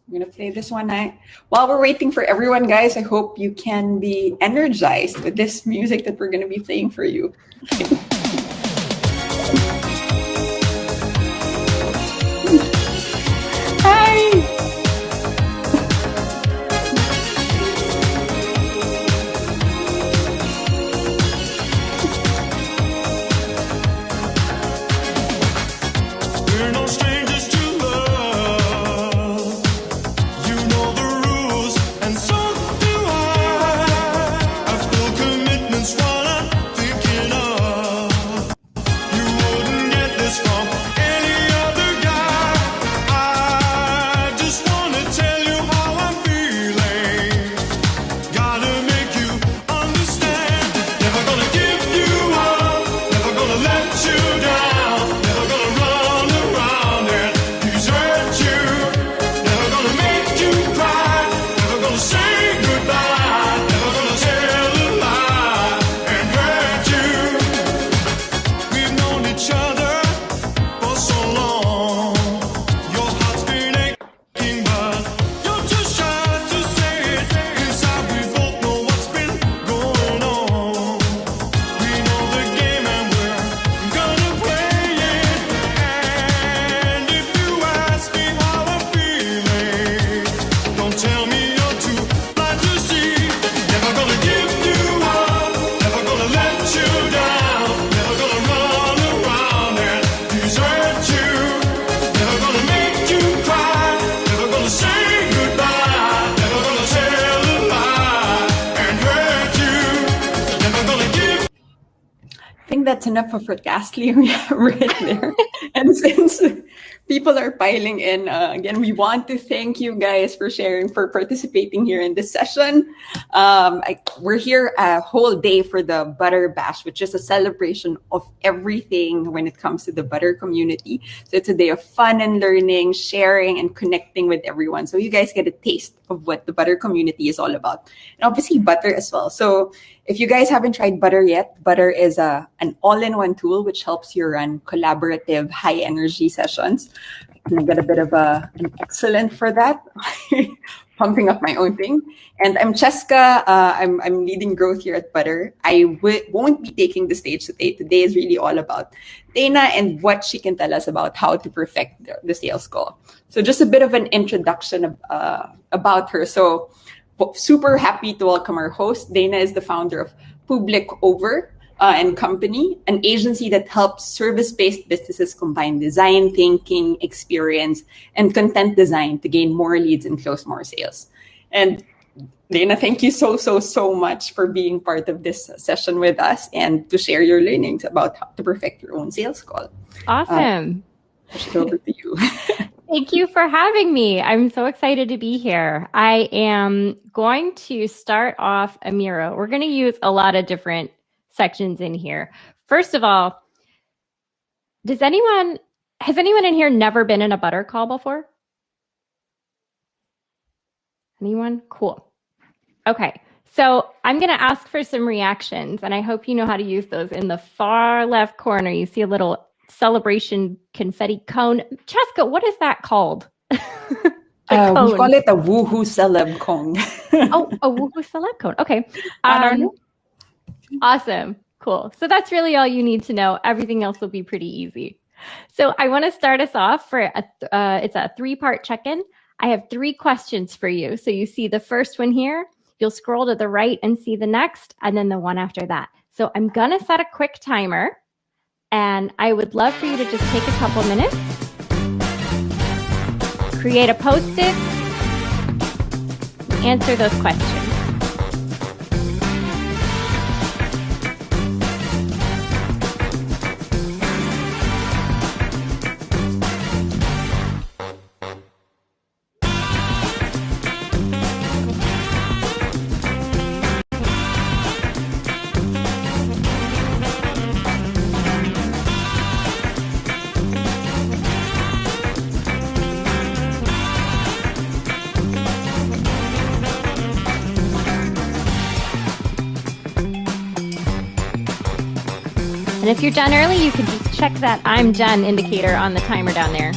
I'm going to play this one. While we're waiting for everyone, guys, I hope you can be energized with this music that we're going to be playing for you. Hi! That's enough of a ghastly right there. And since people are piling in, again, we want to thank you guys for participating here in this session. We're here a whole day for the Butter Bash, which is a celebration of everything when it comes to the butter community. So it's a day of fun and learning, sharing, and connecting with everyone. So you guys get a taste of what the butter community is all about. And obviously butter as well. So if you guys haven't tried butter yet, butter is an all-in-one tool which helps you run collaborative, high-energy sessions. And I got a bit of an excellent for that, pumping up my own thing. And I'm Cheska. I'm leading growth here at Butter. I won't be taking the stage today. Today is really all about Dana and what she can tell us about how to perfect the sales call. So just a bit of an introduction about her. So super happy to welcome our host. Dana is the founder of Public Over and Company, an agency that helps service-based businesses combine design thinking, experience, and content design to gain more leads and close more sales. And Dana, thank you so much for being part of this session with us and to share your learnings about how to perfect your own sales call. Awesome. Over to you. Thank you for having me. I'm so excited to be here. I am going to start off, Amira. We're going to use a lot of different sections in here. First of all, has anyone in here never been in a butter call before? Anyone? Cool. Okay. So I'm going to ask for some reactions, and I hope you know how to use those. In the far left corner, you see a little celebration confetti cone. Cheska, what is that called? We call it a woohoo celeb cone. Oh, a woohoo celeb cone. Okay. Awesome. Cool. So that's really all you need to know. Everything else will be pretty easy. So I want to start us off for it's a 3-part check-in. I have 3 questions for you. So you see the first one here. You'll scroll to the right and see the next, and then the one after that. So I'm going to set a quick timer. And I would love for you to just take a couple minutes, create a Post-it, answer those questions. And if you're done early, you can just check that I'm done indicator on the timer down there.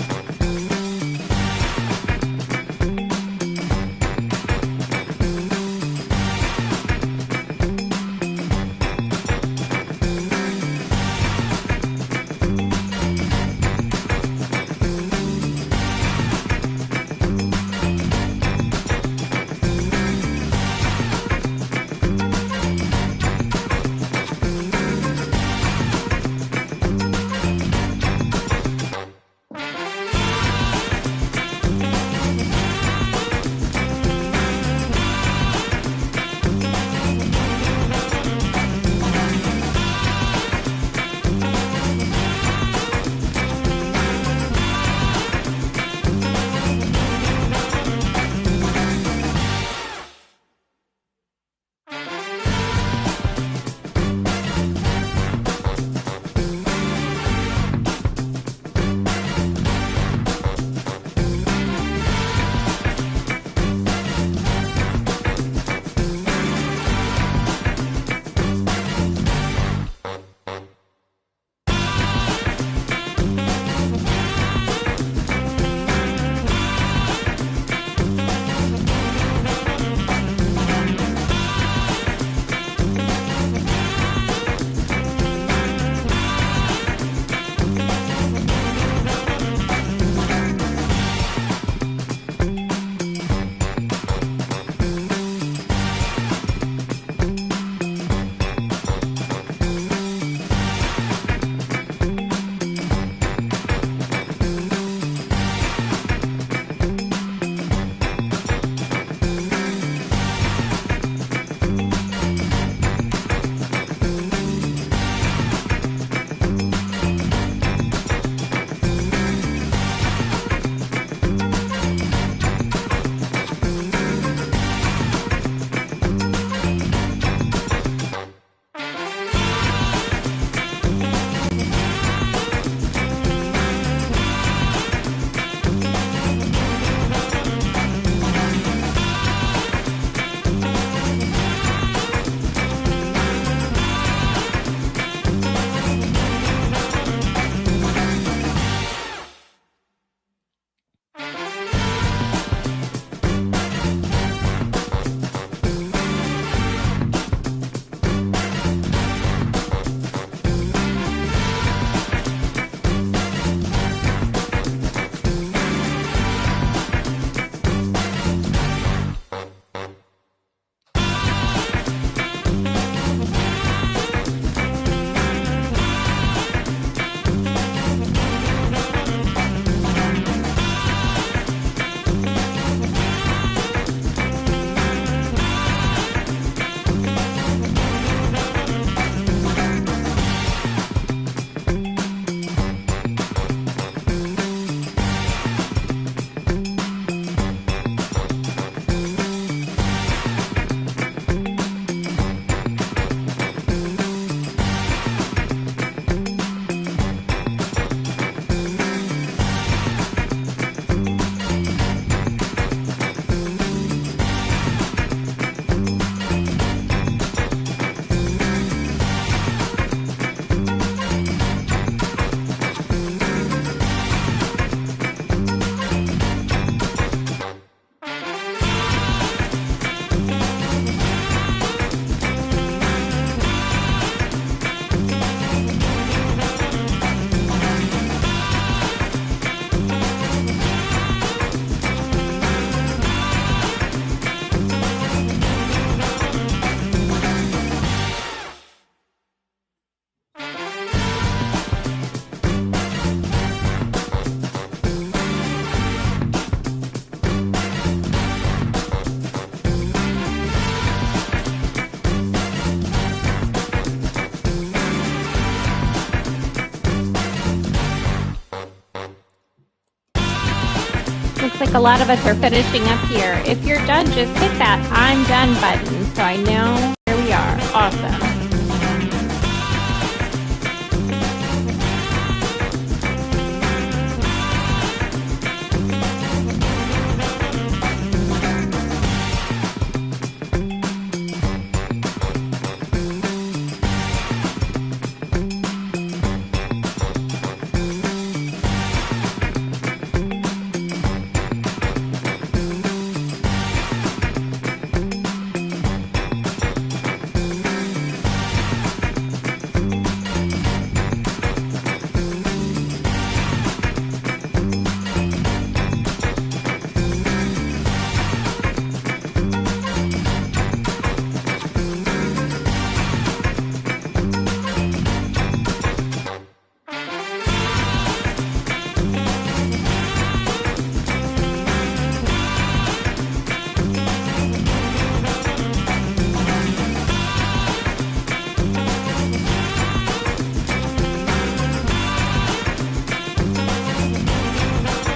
look, a lot of us are finishing up here. If you're done, just hit that I'm done button so I know here we are. Awesome.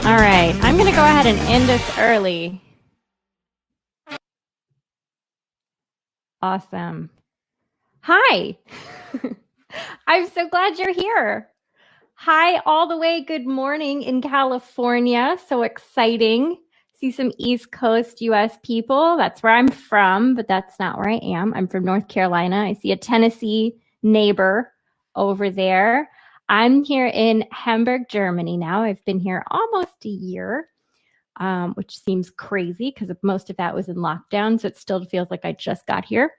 All right, I'm going to go ahead and end this early. Awesome. Hi. I'm so glad you're here. Hi, all the way. Good morning in California. So exciting. See some East Coast US people. That's where I'm from, but that's not where I am. I'm from North Carolina. I see a Tennessee neighbor over there. I'm here in Hamburg, Germany now. I've been here almost a year, which seems crazy because most of that was in lockdown. So it still feels like I just got here.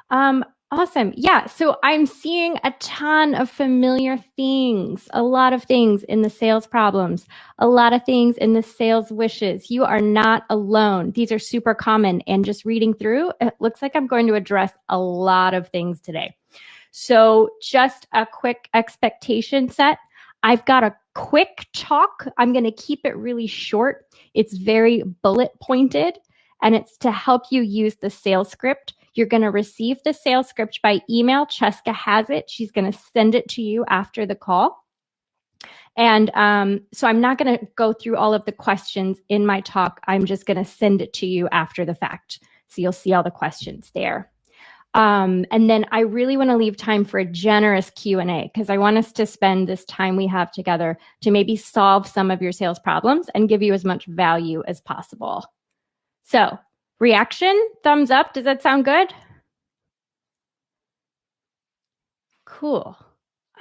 Awesome. Yeah. So I'm seeing a ton of familiar things, a lot of things in the sales problems, a lot of things in the sales wishes. You are not alone. These are super common. And just reading through, it looks like I'm going to address a lot of things today. So just a quick expectation set. I've got a quick talk. I'm going to keep it really short. It's very bullet pointed, and it's to help you use the sales script. You're going to receive the sales script by email. Cheska has it. She's going to send it to you after the call. And so I'm not going to go through all of the questions in my talk. I'm just going to send it to you after the fact. So you'll see all the questions there. And then I really want to leave time for a generous Q&A because I want us to spend this time we have together to maybe solve some of your sales problems and give you as much value as possible. So, reaction, thumbs up. Does that sound good? Cool.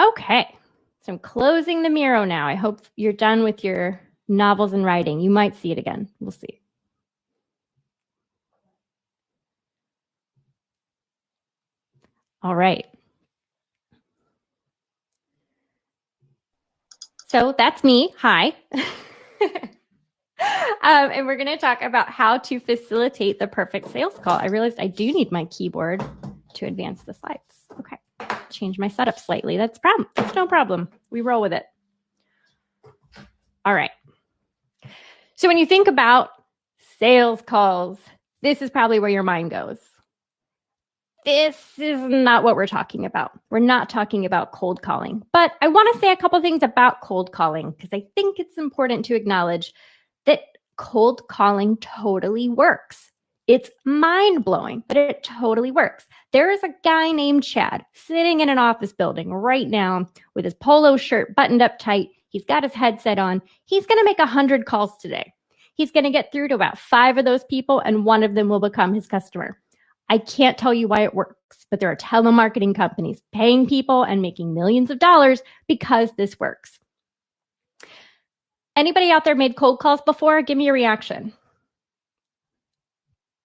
Okay. So I'm closing the Miro now. I hope you're done with your novels and writing. You might see it again. We'll see. All right. So that's me. Hi. And we're going to talk about how to facilitate the perfect sales call. I realized I do need my keyboard to advance the slides. Okay. Change my setup slightly. That's no problem. We roll with it. All right. So when you think about sales calls, this is probably where your mind goes. This is not what we're talking about. We're not talking about cold calling. But I want to say a couple things about cold calling because I think it's important to acknowledge that cold calling totally works. It's mind-blowing, but it totally works. There is a guy named Chad sitting in an office building right now with his polo shirt buttoned up tight. He's got his headset on. He's going to make 100 calls today. He's going to get through to about 5 of those people, and one of them will become his customer. I can't tell you why it works, but there are telemarketing companies paying people and making millions of dollars because this works. Anybody out there made cold calls before? Give me a reaction.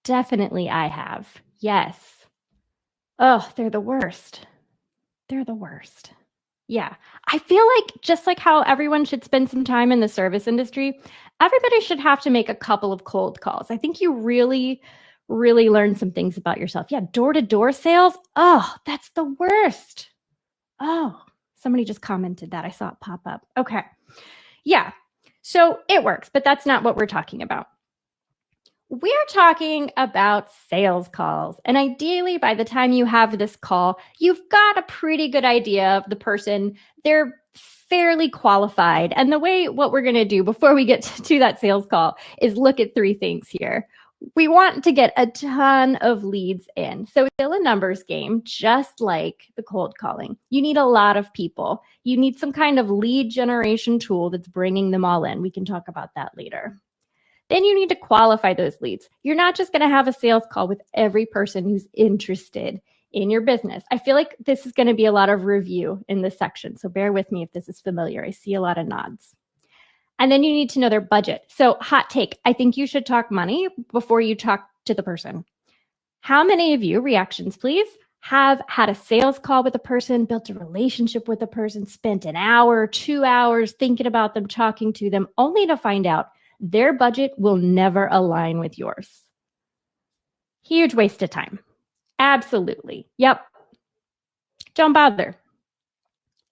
Definitely I have. Yes. Oh, they're the worst. They're the worst. Yeah. I feel like just like how everyone should spend some time in the service industry, everybody should have to make a couple of cold calls. I think you really learn some things about yourself. Yeah, door-to-door sales. Oh, that's the worst. Oh, somebody just commented that. I saw it pop up. Okay. Yeah. So it works, but that's not what we're talking about. We're talking about sales calls. And ideally, by the time you have this call, you've got a pretty good idea of the person. They're fairly qualified. And what we're going to do before we get to that sales call is look at three things here. We want to get a ton of leads in. So it's still a numbers game, just like the cold calling. You need a lot of people. You need some kind of lead generation tool that's bringing them all in. We can talk about that later. Then you need to qualify those leads. You're not just going to have a sales call with every person who's interested in your business. I feel like this is going to be a lot of review in this section, so bear with me if this is familiar. I see a lot of nods. And then you need to know their budget. So hot take, I think you should talk money before you talk to the person. How many of you, reactions please, have had a sales call with a person, built a relationship with a person, spent an hour, 2 hours thinking about them, talking to them, only to find out their budget will never align with yours? Huge waste of time. Absolutely. Yep. Don't bother.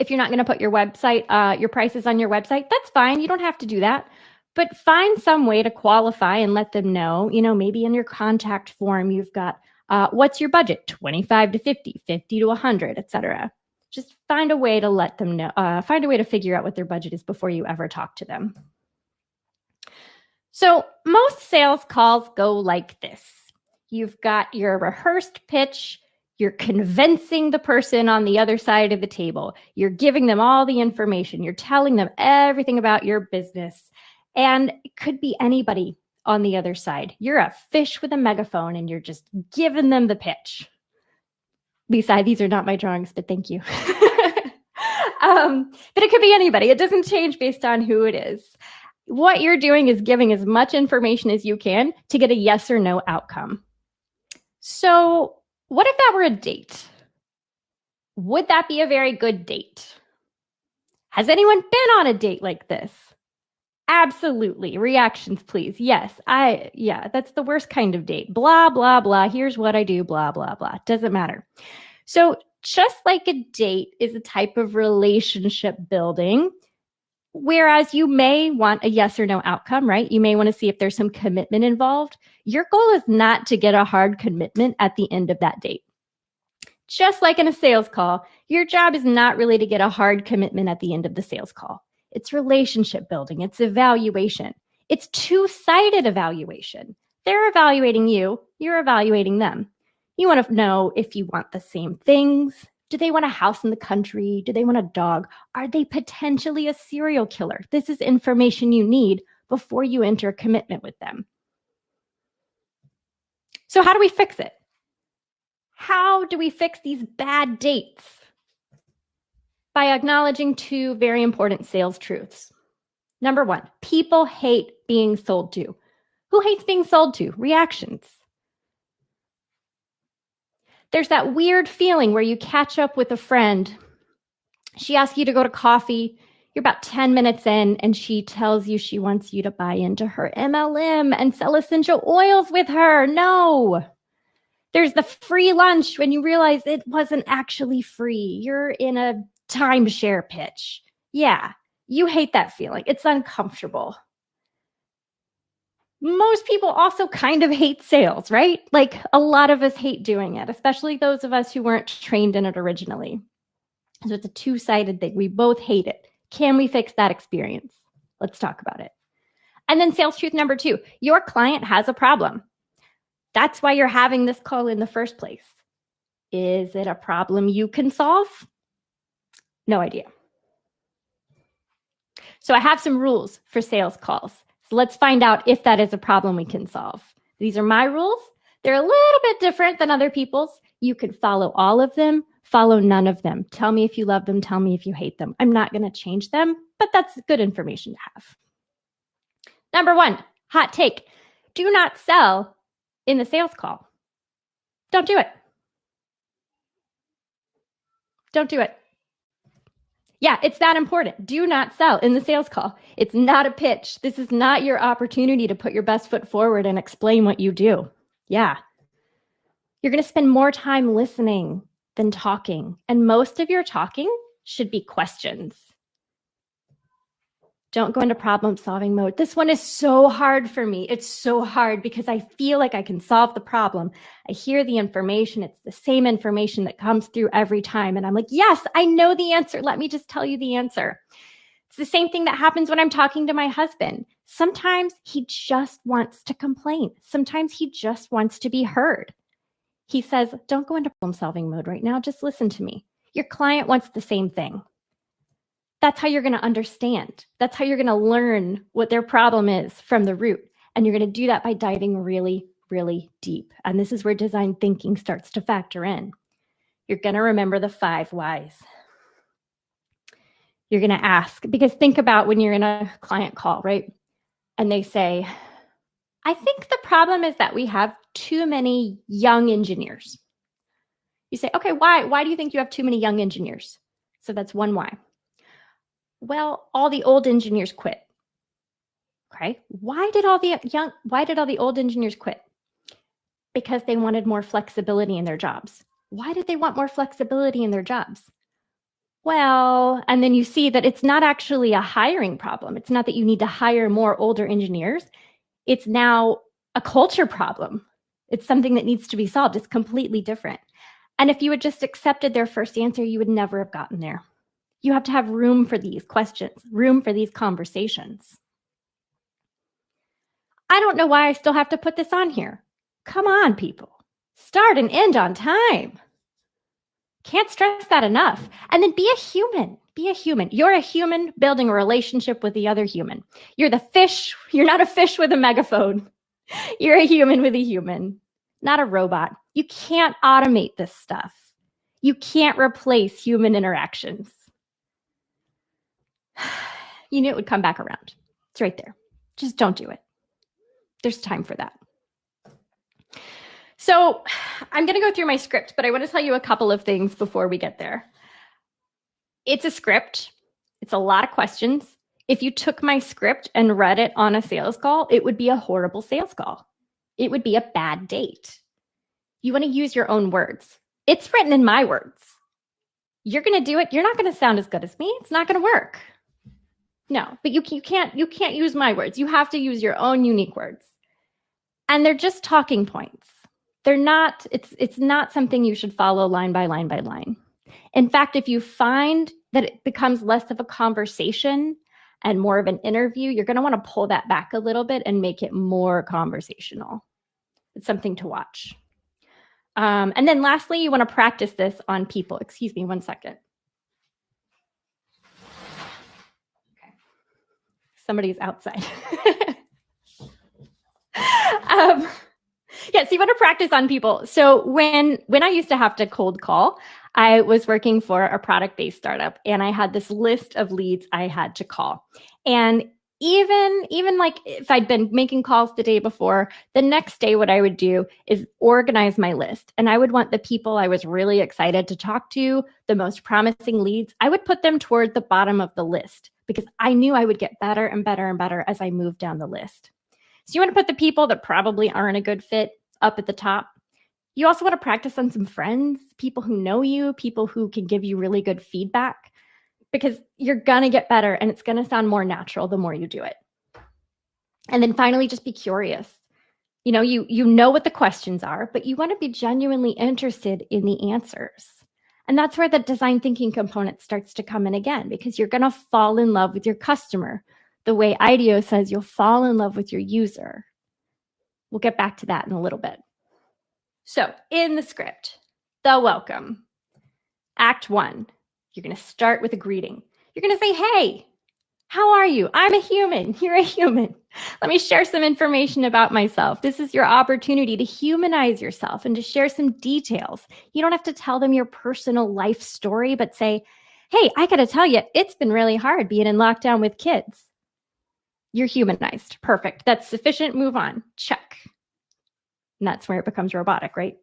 If you're not going to put your website, your prices on your website, that's fine. You don't have to do that. But find some way to qualify and let them know, maybe in your contact form, you've got, what's your budget? 25 to 50, 50 to 100, etc. Just find a way to let them know, find a way to figure out what their budget is before you ever talk to them. So most sales calls go like this. You've got your rehearsed pitch. You're convincing the person on the other side of the table. You're giving them all the information. You're telling them everything about your business. And it could be anybody on the other side. You're a fish with a megaphone and you're just giving them the pitch. Lisa, these are not my drawings, but thank you. But it could be anybody. It doesn't change based on who it is. What you're doing is giving as much information as you can to get a yes or no outcome. So what if that were a date? Would that be a very good date? Has anyone been on a date like this? Absolutely. Reactions, please. Yes, that's the worst kind of date. Blah, blah, blah. Here's what I do, blah, blah, blah. Doesn't matter. So just like a date is a type of relationship building, whereas you may want a yes or no outcome, right? You may want to see if there's some commitment involved. Your goal is not to get a hard commitment at the end of that date. Just like in a sales call, your job is not really to get a hard commitment at the end of the sales call. It's relationship building. It's evaluation. It's two-sided evaluation. They're evaluating you. You're evaluating them. You want to know if you want the same things. Do they want a house in the country? Do they want a dog? Are they potentially a serial killer? This is information you need before you enter a commitment with them. So how do we fix it? How do we fix these bad dates? By acknowledging two very important sales truths. Number one, people hate being sold to. Who hates being sold to? Reactions. There's that weird feeling where you catch up with a friend. She asks you to go to coffee. You're about 10 minutes in, and she tells you she wants you to buy into her MLM and sell essential oils with her. No. There's the free lunch when you realize it wasn't actually free. You're in a timeshare pitch. Yeah, you hate that feeling. It's uncomfortable. Most people also kind of hate sales, right? Like a lot of us hate doing it, especially those of us who weren't trained in it originally. So it's a two-sided thing. We both hate it. Can we fix that experience? Let's talk about it. And then sales truth number two, your client has a problem. That's why you're having this call in the first place. Is it a problem you can solve? No idea. So I have some rules for sales calls. So let's find out if that is a problem we can solve. These are my rules. They're a little bit different than other people's. You can follow all of them, follow none of them. Tell me if you love them, tell me if you hate them. I'm not going to change them, but that's good information to have. Number one, hot take. Do not sell in the sales call. Don't do it. Don't do it. Yeah, it's that important. Do not sell in the sales call. It's not a pitch. This is not your opportunity to put your best foot forward and explain what you do. Yeah. You're going to spend more time listening than talking. And most of your talking should be questions. Don't go into problem solving mode. This one is so hard for me. It's so hard because I feel like I can solve the problem. I hear the information. It's the same information that comes through every time. And I'm like, yes, I know the answer. Let me just tell you the answer. It's the same thing that happens when I'm talking to my husband. Sometimes he just wants to complain. Sometimes he just wants to be heard. He says, don't go into problem solving mode right now. Just listen to me. Your client wants the same thing. That's how you're going to understand. That's how you're going to learn what their problem is from the root. And you're going to do that by diving really, really deep. And this is where design thinking starts to factor in. You're going to remember the 5 whys. You're going to ask, because think about when you're in a client call, right? And they say, I think the problem is that we have too many young engineers. You say, okay, why? Why do you think you have too many young engineers? So that's one why. Well, all the old engineers quit. Okay. Why did all the old engineers quit? Because they wanted more flexibility in their jobs. Why did they want more flexibility in their jobs? Well, and then you see that it's not actually a hiring problem. It's not that you need to hire more older engineers. It's now a culture problem. It's something that needs to be solved. It's completely different. And if you had just accepted their first answer, you would never have gotten there. You have to have room for these questions, room for these conversations. I don't know why I still have to put this on here. Come on, people. Start and end on time. Can't stress that enough. And then be a human. Be a human. You're a human building a relationship with the other human. You're the fish. You're not a fish with a megaphone. You're a human with a human, not a robot. You can't automate this stuff. You can't replace human interactions. You knew it would come back around. It's right there. Just don't do it. There's time for that. So I'm going to go through my script, but I want to tell you a couple of things before we get there. It's a script. It's a lot of questions. If you took my script and read it on a sales call, it would be a horrible sales call. It would be a bad date. You want to use your own words. It's written in my words. You're going to do it. You're not going to sound as good as me. It's not going to work. No, but you can't use my words. You have to use your own unique words. And they're just talking points. They're not, it's not something you should follow line by line by line. In fact, if you find that it becomes less of a conversation and more of an interview, you're going to want to pull that back a little bit and make it more conversational. It's something to watch. And then lastly, you want to practice this on people. Excuse me, one second. Okay. Somebody's outside. Yeah, so you want to practice on people. So when I used to have to cold call, I was working for a product-based startup, and I had this list of leads I had to call. And even like if I'd been making calls the day before, the next day what I would do is organize my list. And I would want the people I was really excited to talk to, the most promising leads, I would put them toward the bottom of the list because I knew I would get better and better and better as I moved down the list. So you want to put the people that probably aren't a good fit up at the top. You also want to practice on some friends, people who know you, people who can give you really good feedback, because you're going to get better and it's going to sound more natural the more you do it. And then finally, just be curious. You know what the questions are, but you want to be genuinely interested in the answers. And that's where the design thinking component starts to come in again, because you're going to fall in love with your customer. The way IDEO says you'll fall in love with your user. We'll get back to that in a little bit. So in the script, the welcome. Act 1, you're going to start with a greeting. You're going to say, hey, how are you? I'm a human. You're a human. Let me share some information about myself. This is your opportunity to humanize yourself and to share some details. You don't have to tell them your personal life story, but say, hey, I got to tell you, it's been really hard being in lockdown with kids. You're humanized. Perfect. That's sufficient. Move on. Check. And that's where it becomes robotic, right?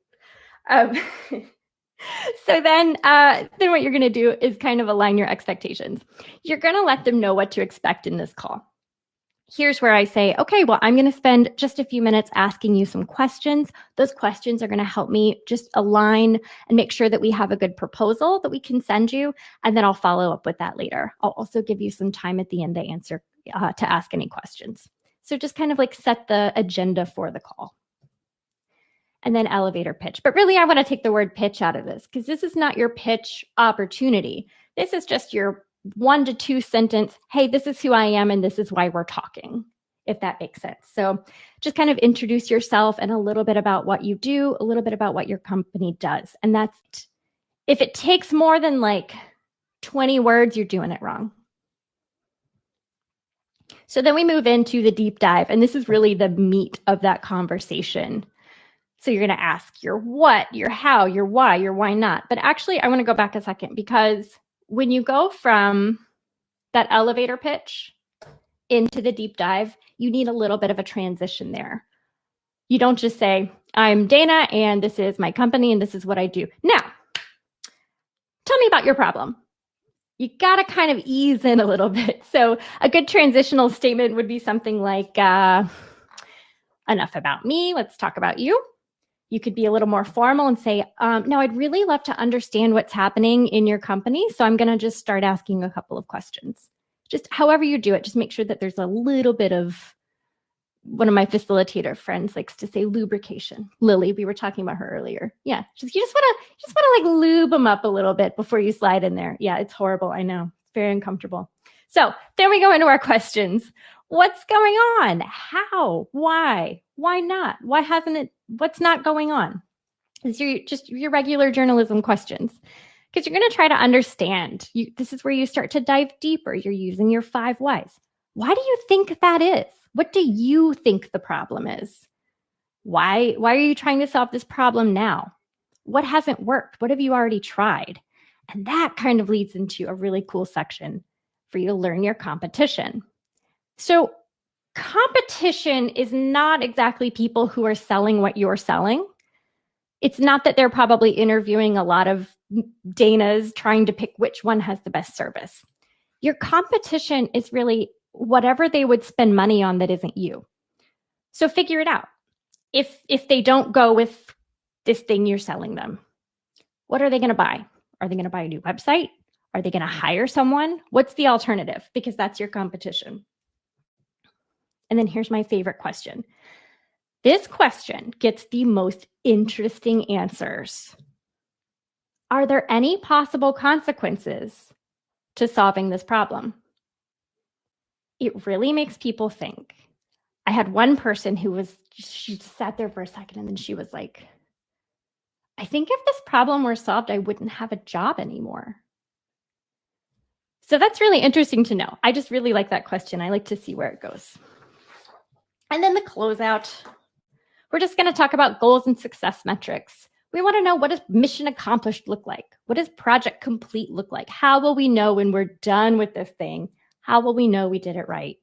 So then what you're going to do is kind of align your expectations. You're going to let them know what to expect in this call. Here's where I say, okay, well, I'm going to spend just a few minutes asking you some questions. Those questions are going to help me just align and make sure that we have a good proposal that we can send you. And then I'll follow up with that later. I'll also give you some time at the end to to ask any questions. So just kind of like set the agenda for the call. And then elevator pitch. But really, I want to take the word pitch out of this because this is not your pitch opportunity. This is just your 1 to 2 sentence, hey, this is who I am and this is why we're talking, if that makes sense. So just kind of introduce yourself and a little bit about what you do, a little bit about what your company does. And that's it. If it takes more than like 20 words, you're doing it wrong. So then we move into the deep dive, and this is really the meat of that conversation. So you're going to ask your what, your how, your why not. But actually, I want to go back a second because when you go from that elevator pitch into the deep dive, you need a little bit of a transition there. You don't just say, I'm Dana and this is my company and this is what I do. Now, tell me about your problem. You got to kind of ease in a little bit. So a good transitional statement would be something like, enough about me, let's talk about you. You could be a little more formal and say, no, I'd really love to understand what's happening in your company. So I'm going to just start asking a couple of questions. Just however you do it, just make sure that there's a little bit of, one of my facilitator friends likes to say lubrication. Lily, we were talking about her earlier. Yeah, you just want to like lube them up a little bit before you slide in there. Yeah, it's horrible. I know. It's very uncomfortable. So then we go into our questions. What's going on? How? Why? Why not? Why hasn't it? What's not going on? It's just your regular journalism questions. Because you're going to try to understand. This is where you start to dive deeper. You're using your 5 whys. Why do you think that is? What do you think the problem is? Why are you trying to solve this problem now? What hasn't worked? What have you already tried? And that kind of leads into a really cool section for you to learn your competition. So competition is not exactly people who are selling what you're selling. It's not that they're probably interviewing a lot of Danas trying to pick which one has the best service. Your competition is really whatever they would spend money on that isn't you. So figure it out. If they don't go with this thing you're selling them, what are they going to buy? Are they going to buy a new website? Are they going to hire someone? What's the alternative? Because that's your competition. And then here's my favorite question. This question gets the most interesting answers. Are there any possible consequences to solving this problem? It really makes people think. I had one person she sat there for a second and then she was like, I think if this problem were solved, I wouldn't have a job anymore. So that's really interesting to know. I just really like that question. I like to see where it goes. And then the closeout. We're just going to talk about goals and success metrics. We want to know, what does mission accomplished look like? What does project complete look like? How will we know when we're done with this thing? How will we know we did it right?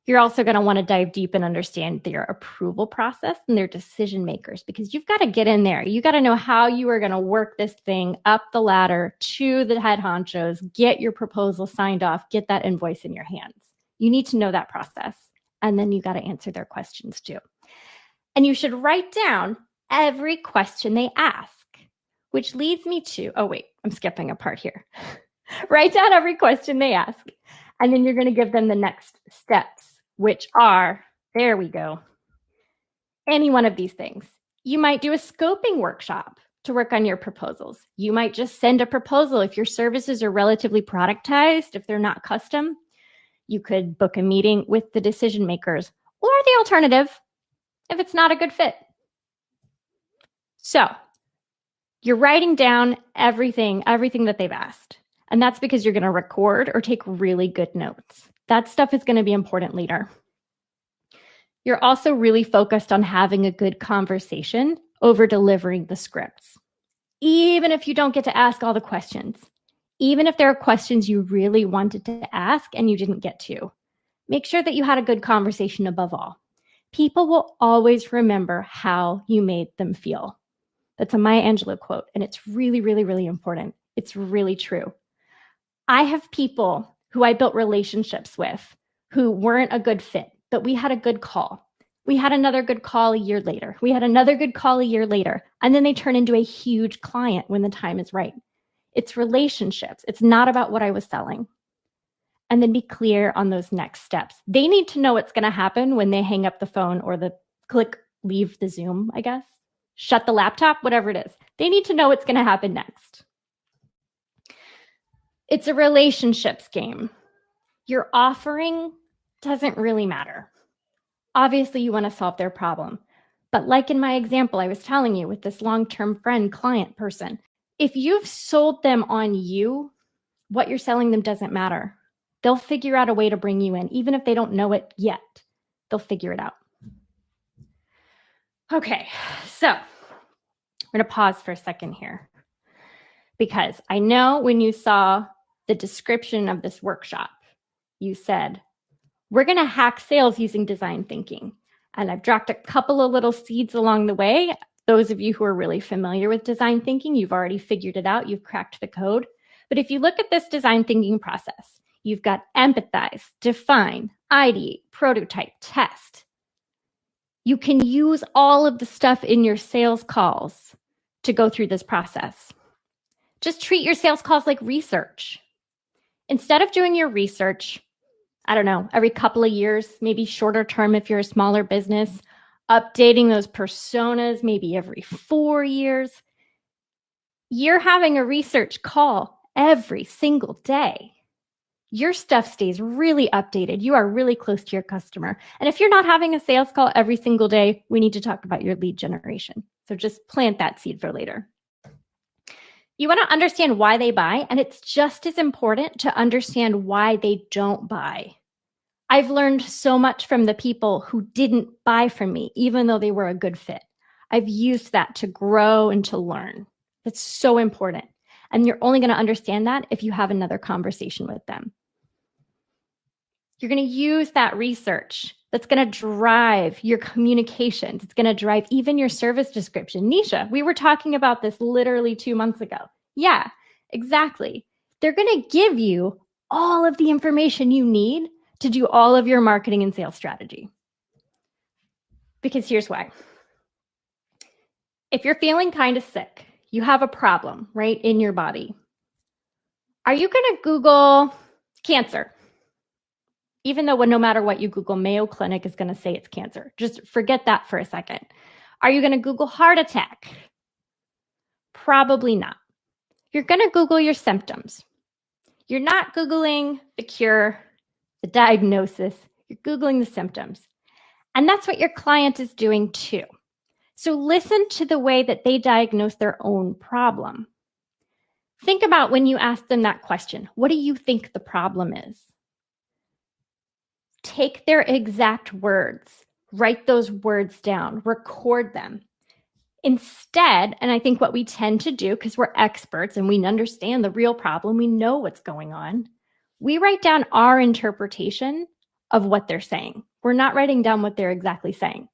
You're also going to want to dive deep and understand their approval process and their decision makers, because you've got to get in there. You got to know how you are going to work this thing up the ladder to the head honchos, get your proposal signed off, get that invoice in your hands. You need to know that process. And then you got to answer their questions too. And you should write down every question they ask, which leads me to, oh wait, I'm skipping a part here. Write down every question they ask. And then you're going to give them the next steps, which are, there we go, any one of these things. You might do a scoping workshop to work on your proposals. You might just send a proposal if your services are relatively productized, if they're not custom. You could book a meeting with the decision makers, or the alternative, if it's not a good fit. So you're writing down everything that they've asked. And that's because you're going to record or take really good notes. That stuff is going to be important later. You're also really focused on having a good conversation over delivering the scripts. Even if you don't get to ask all the questions, even if there are questions you really wanted to ask and you didn't get to, make sure that you had a good conversation above all. People will always remember how you made them feel. That's a Maya Angelou quote, and it's really, really, really important. It's really true. I have people who I built relationships with who weren't a good fit, but we had a good call. We had another good call a year later. We had another good call a year later. And then they turn into a huge client when the time is right. It's relationships. It's not about what I was selling. and then be clear on those next steps. They need to know what's going to happen when they hang up the phone or leave the Zoom, I guess, shut the laptop, whatever it is. They need to know what's going to happen next. It's a relationships game. Your offering doesn't really matter. Obviously, you want to solve their problem. But like in my example I was telling you with this long-term friend, client person, if you've sold them on you, what you're selling them doesn't matter. They'll figure out a way to bring you in, even if they don't know it yet. They'll figure it out. Okay, so I'm going to pause for a second here, because I know when you saw the description of this workshop, you said, we're going to hack sales using design thinking. And I've dropped a couple of little seeds along the way. Those of you who are really familiar with design thinking, you've already figured it out. You've cracked the code. But if you look at this design thinking process, you've got empathize, define, ideate, prototype, test. You can use all of the stuff in your sales calls to go through this process. Just treat your sales calls like research. Instead of doing your research, I don't know, every couple of years, maybe shorter term if you're a smaller business, updating those personas maybe every 4 years, you're having a research call every single day. Your stuff stays really updated. You are really close to your customer. And if you're not having a sales call every single day, we need to talk about your lead generation. So just plant that seed for later. You want to understand why they buy, and it's just as important to understand why they don't buy. I've learned so much from the people who didn't buy from me, even though they were a good fit. I've used that to grow and to learn. That's so important. And you're only going to understand that if you have another conversation with them. You're going to use that research. That's going to drive your communications. It's going to drive even your service description. Nisha, we were talking about this literally 2 months ago. Yeah, exactly. They're going to give you all of the information you need to do all of your marketing and sales strategy. Because here's why. If you're feeling kind of sick, you have a problem, right, in your body. Are you going to Google cancer? Even though no matter what you Google, Mayo Clinic is going to say it's cancer. Just forget that for a second. Are you going to Google heart attack? Probably not. You're going to Google your symptoms. You're not Googling the cure, the diagnosis. You're Googling the symptoms. And that's what your client is doing too. So listen to the way that they diagnose their own problem. Think about when you ask them that question. What do you think the problem is? Take their exact words, write those words down, record them. Instead, and I think what we tend to do, because we're experts and we understand the real problem, we know what's going on, we write down our interpretation of what they're saying. We're not writing down what they're exactly saying.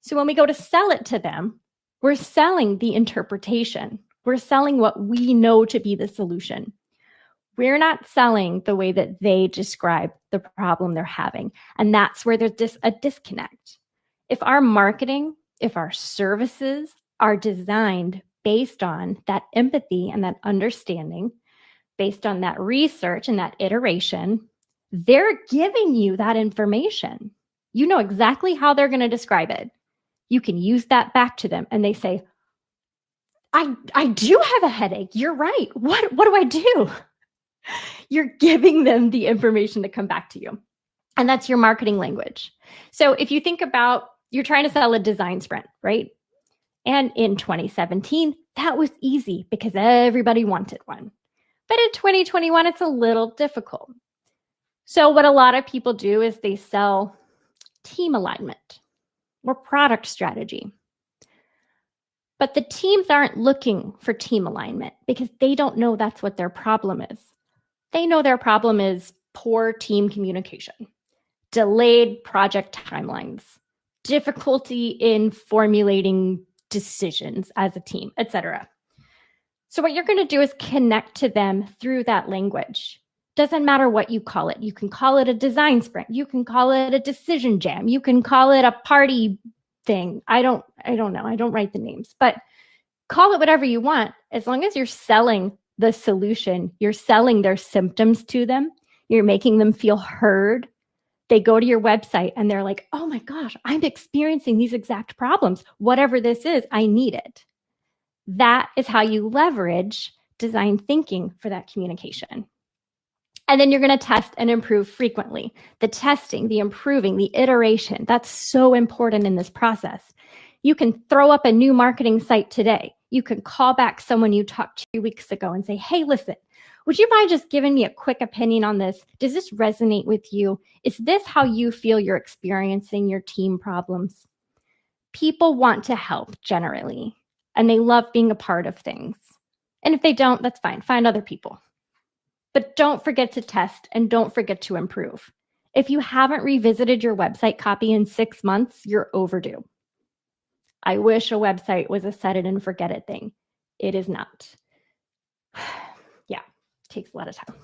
So when we go to sell it to them, we're selling the interpretation. We're selling what we know to be the solution. We're not selling the way that they describe the problem they're having. And that's where there's a disconnect. If our marketing, if our services are designed based on that empathy and that understanding, based on that research and that iteration, they're giving you that information. You know exactly how they're going to describe it. You can use that back to them and they say, I do have a headache. You're right. What do I do? You're giving them the information to come back to you. And that's your marketing language. So if you think about, you're trying to sell a design sprint, right? And in 2017, that was easy because everybody wanted one. But in 2021, it's a little difficult. So what a lot of people do is they sell team alignment or product strategy. But the teams aren't looking for team alignment because they don't know that's what their problem is. They know their problem is poor team communication, delayed project timelines, difficulty in formulating decisions as a team, etc. So what you're going to do is connect to them through that language. Doesn't matter what you call it. You can call it a design sprint. You can call it a decision jam. You can call it a party thing. I don't know. I don't write the names, but call it whatever you want. As long as you're selling the solution, you're selling their symptoms to them, You're making them feel heard. They go to your website and they're like, oh my gosh, I'm experiencing these exact problems. Whatever this is, I need it. That is how you leverage design thinking for that communication. And then you're going to test and improve frequently. The testing, the improving, the iteration, that's so important in this process. You can throw up a new marketing site today. You can call back someone you talked 2 weeks ago and say, hey, listen, would you mind just giving me a quick opinion on this? Does this resonate with you? Is this how you feel you're experiencing your team problems? People want to help generally, and they love being a part of things. And if they don't, that's fine. Find other people. But don't forget to test and don't forget to improve. If you haven't revisited your website copy in 6 months, you're overdue. I wish a website was a set it and forget it thing. It is not. Yeah, it takes a lot of time.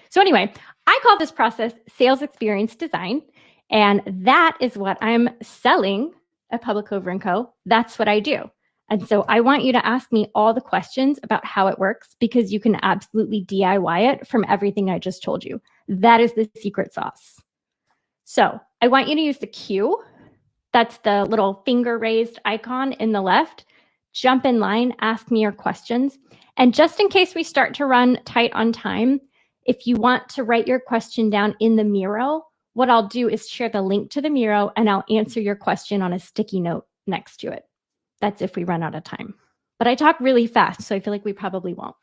So anyway, I call this process sales experience design, and that is what I'm selling at Public Over & Co. That's what I do. And so I want you to ask me all the questions about how it works, because you can absolutely DIY it from everything I just told you. That is the secret sauce. So I want you to use the Q. That's the little finger raised icon in the left. Jump in line, ask me your questions. And just in case we start to run tight on time, if you want to write your question down in the Miro, what I'll do is share the link to the Miro and I'll answer your question on a sticky note next to it. That's if we run out of time. But I talk really fast, so I feel like we probably won't.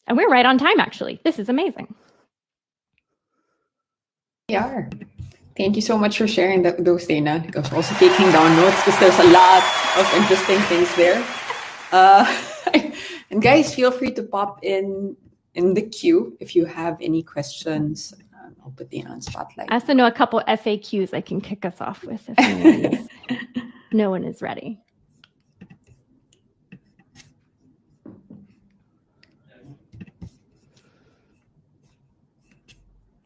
And we're right on time, actually. This is amazing. We are. Thank you so much for sharing those, Dana. I was also taking down notes because there's a lot of interesting things there. And guys, feel free to pop in the queue if you have any questions. I'll put Dana on spotlight. I also know a couple FAQs I can kick us off with if no one is ready.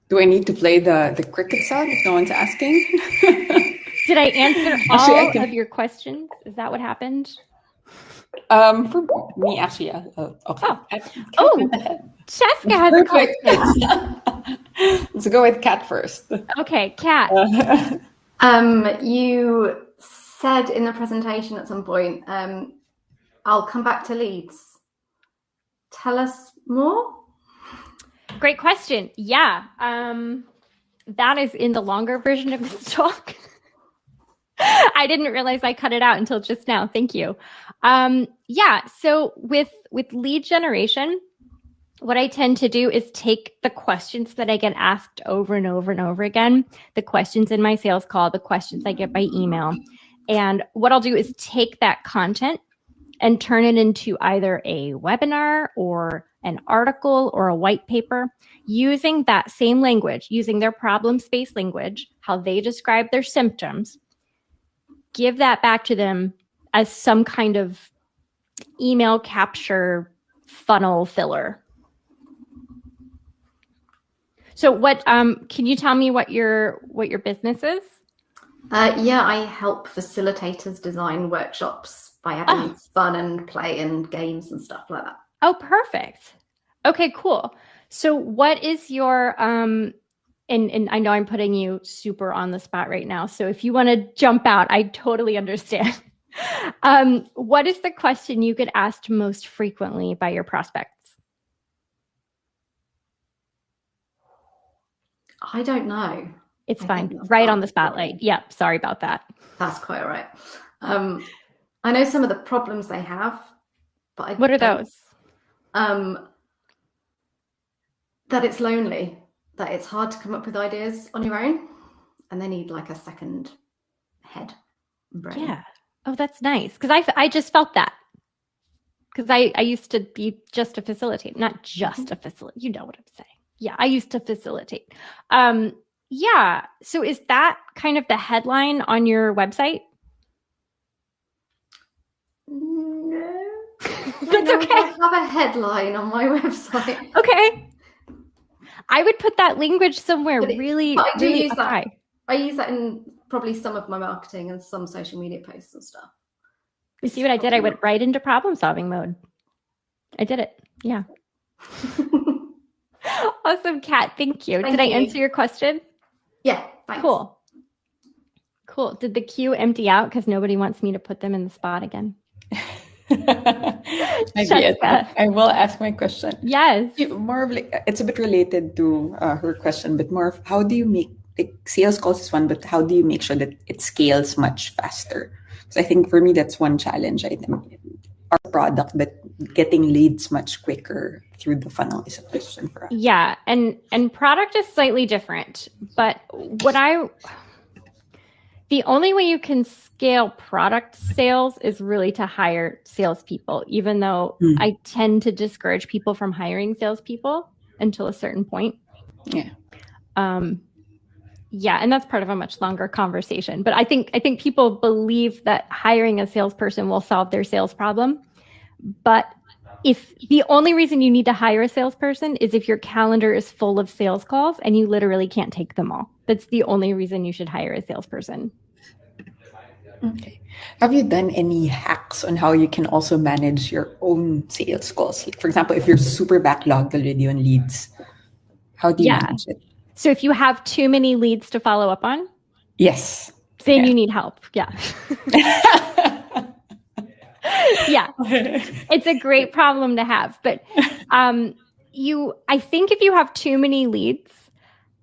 Do I need to play the cricket sound if no one's asking? Did I answer all of your questions? Is that what happened? For me, actually, yeah. Okay. Cheska has a question. Let's go with Kat first. Okay, Kat. You said in the presentation at some point, I'll come back to leads. Tell us more. Great question. Yeah, that is in the longer version of this talk. I didn't realize I cut it out until just now. Thank you. Yeah, so with lead generation, what I tend to do is take the questions that I get asked over and over and over again, the questions in my sales call, the questions I get by email. And what I'll do is take that content and turn it into either a webinar or an article or a white paper using that same language, using their problem space language, how they describe their symptoms, give that back to them as some kind of email capture funnel filler. So what can you tell me what your business is? Yeah, I help facilitators design workshops by adding fun and play and games and stuff like that. Oh, perfect. Okay, cool. So what is your and I know I'm putting you super on the spot right now. So if you want to jump out, I totally understand. What is the question you get asked most frequently by your prospects? I don't know. It's fine. Right on the spotlight. Yep. Sorry about that. That's quite all right. I know some of the problems they have, but what are those? That it's lonely, that it's hard to come up with ideas on your own, and they need like a second head and brain. Yeah. Oh, that's nice. Because I just felt that. Because I used to be just a facilitator, not just a facilitator. You know what I'm saying. Yeah, I used to facilitate. Yeah. So is that kind of the headline on your website? No. That's okay. I have a headline on my website. Okay. I would put that language somewhere really use high. that. I use that in probably some of my marketing and some social media posts and stuff. You see what I did? I went right into problem solving mode. I did it. Yeah. Awesome, Kat. Thank you. Thank Did I you. answer your question? Yeah, thanks. Cool. Did the queue empty out because nobody wants me to put them in the spot again? Maybe I will ask my question. Yes. More of like, it's a bit related to her question, but more of how do you make, like, sales calls is one, but how do you make sure that it scales much faster? Because I think for me that's one challenge. I think our product, but getting leads much quicker through the funnel is a question for us. Yeah, and product is slightly different, but the only way you can scale product sales is really to hire salespeople, even though I tend to discourage people from hiring salespeople until a certain point. Yeah. Yeah, and that's part of a much longer conversation. But I think people believe that hiring a salesperson will solve their sales problem. But if the only reason you need to hire a salesperson is if your calendar is full of sales calls and you literally can't take them all. That's the only reason you should hire a salesperson. Okay. Have you done any hacks on how you can also manage your own sales calls? Like, for example, if you're super backlogged already on leads, how do you manage it? So if you have too many leads to follow up on? Yes. Then you need help. Yeah. Yeah. It's a great problem to have. But I think if you have too many leads,